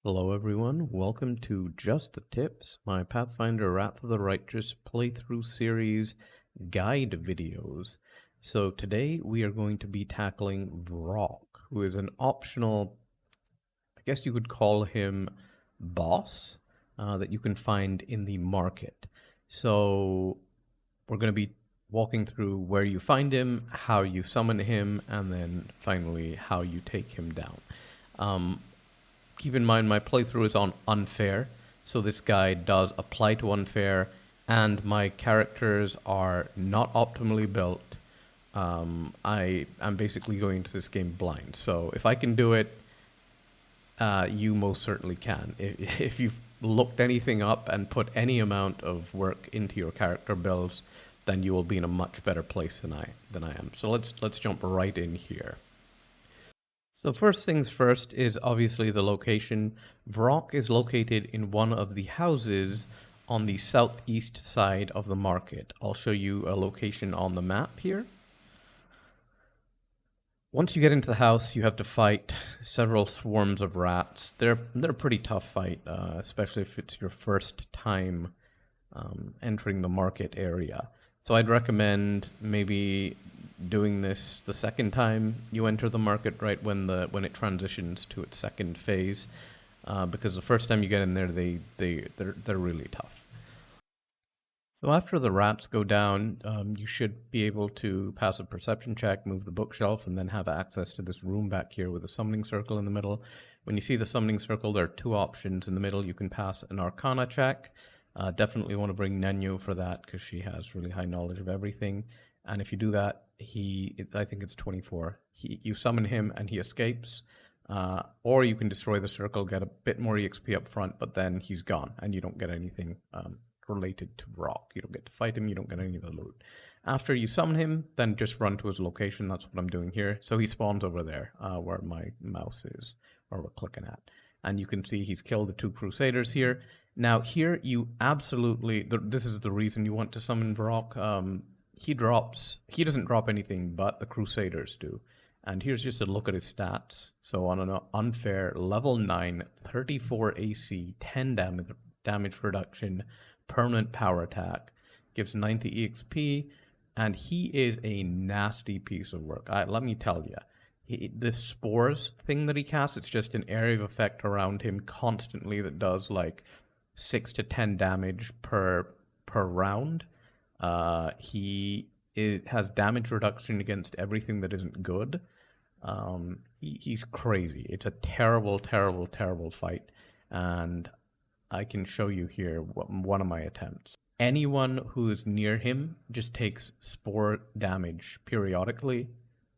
Hello everyone, welcome to Just the Tips, my Pathfinder Wrath of the Righteous playthrough series guide videos. So today we are going to be tackling Vrock, who is an optional, I guess you could call him boss, that you can find in the market. So we're going to be walking through where you find him, how you summon him, and then finally how you take him down. Keep in mind my playthrough is on unfair, so this guide does apply to unfair, and my characters are not optimally built. I am basically going into this game blind, so if I can do it, you most certainly can. If you've looked anything up and put any amount of work into your character builds, then you will be in a much better place than I am. So let's jump right in here. So first things first is obviously the location. Vrock is located in one of the houses on the southeast side of the market. I'll show you a location on the map here. Once you get into the house, you have to fight several swarms of rats. They're a pretty tough fight, especially if it's your first time entering the market area. So I'd recommend maybe doing this the second time you enter the market, right when it transitions to its second phase, because the first time you get in there, they're really tough. So after the rats go down, you should be able to pass a perception check, move the bookshelf, and then have access to this room back here with a summoning circle in the middle. When you see the summoning circle, there are two options in the middle. You can pass an Arcana check. Definitely want to bring Nenyo for that because she has really high knowledge of everything. And if you do that, I think it's 24. You summon him and he escapes. Or you can destroy the circle, get a bit more EXP up front, but then he's gone and you don't get anything related to Vrock. You don't get to fight him, you don't get any of the loot. After you summon him, then just run to his location. That's what I'm doing here. So he spawns over there where my mouse is, or we're clicking at. And you can see he's killed the two Crusaders here. Now here you absolutely, this is the reason you want to summon Vrock. He doesn't drop anything, but the Crusaders do. And here's just a look at his stats. So on an unfair, level 9, 34 AC, 10 damage reduction, permanent power attack, gives 90 EXP, and he is a nasty piece of work. Let me tell you. This spores thing that he casts, it's just an area of effect around him constantly that does like 6 to 10 damage per round. He has damage reduction against everything that isn't good. He's crazy. It's a terrible, terrible, terrible fight. And I can show you here one of my attempts. Anyone who is near him just takes spore damage periodically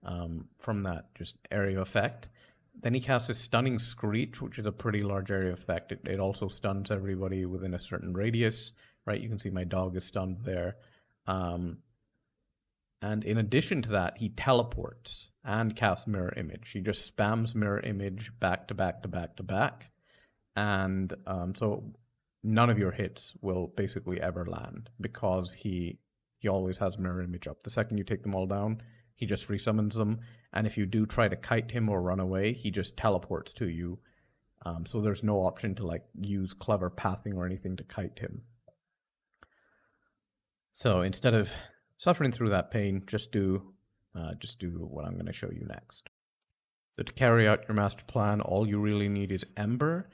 from that just area effect. Then he casts a Stunning Screech, which is a pretty large area effect. It also stuns everybody within a certain radius, right? You can see my dog is stunned there. And in addition to that, he teleports and casts Mirror Image. He just spams Mirror Image back to back to back to back. And so none of your hits will basically ever land because he always has Mirror Image up. The second you take them all down, he just resummons them. And if you do try to kite him or run away, he just teleports to you. So there's no option to like use clever pathing or anything to kite him. So instead of suffering through that pain, just do what I'm going to show you next. So to carry out your master plan, all you really need is Ember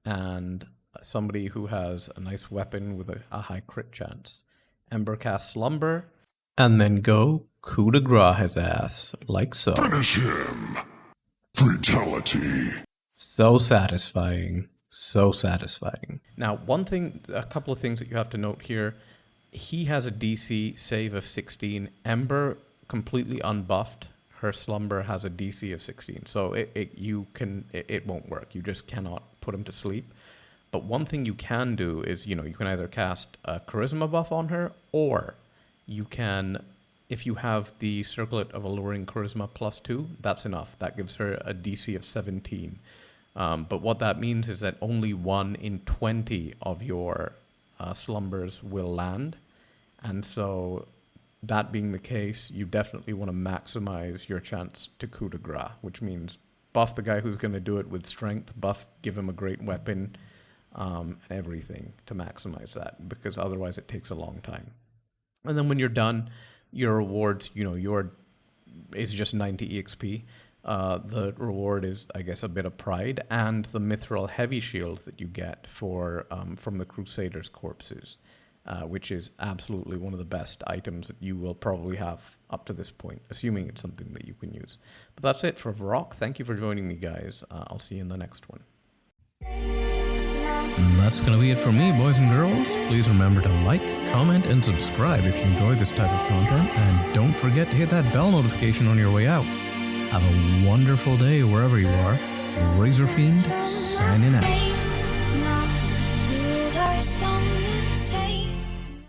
and somebody who has a nice weapon with a high crit chance. Ember casts Slumber, and then go coup de grace his ass, like so. Finish him! Fatality! So satisfying. So satisfying. Now, a couple of things that you have to note here. He has a DC save of 16. Ember, completely unbuffed, her Slumber has a DC of 16. So it won't work. You just cannot put him to sleep. But one thing you can do is, you can either cast a Charisma buff on her, or you can, if you have the Circlet of Alluring Charisma +2, that's enough. That gives her a DC of 17. But what that means is that only 1 in 20 of your slumbers will land. And so that being the case, you definitely want to maximize your chance to coup de grace, which means buff the guy who's going to do it with strength, give him a great weapon, and everything to maximize that, because otherwise it takes a long time. And then when you're done, your rewards, is just 90 EXP. The reward is, I guess, a bit of pride, and the mithril heavy shield that you get from the Crusaders' corpses, which is absolutely one of the best items that you will probably have up to this point, assuming it's something that you can use. But that's it for Vrock. Thank you for joining me, guys. I'll see you in the next one. And that's going to be it for me, boys and girls. Please remember to like, comment, and subscribe if you enjoy this type of content. And don't forget to hit that bell notification on your way out. Have a wonderful day wherever you are. Razor Fiend, signing out.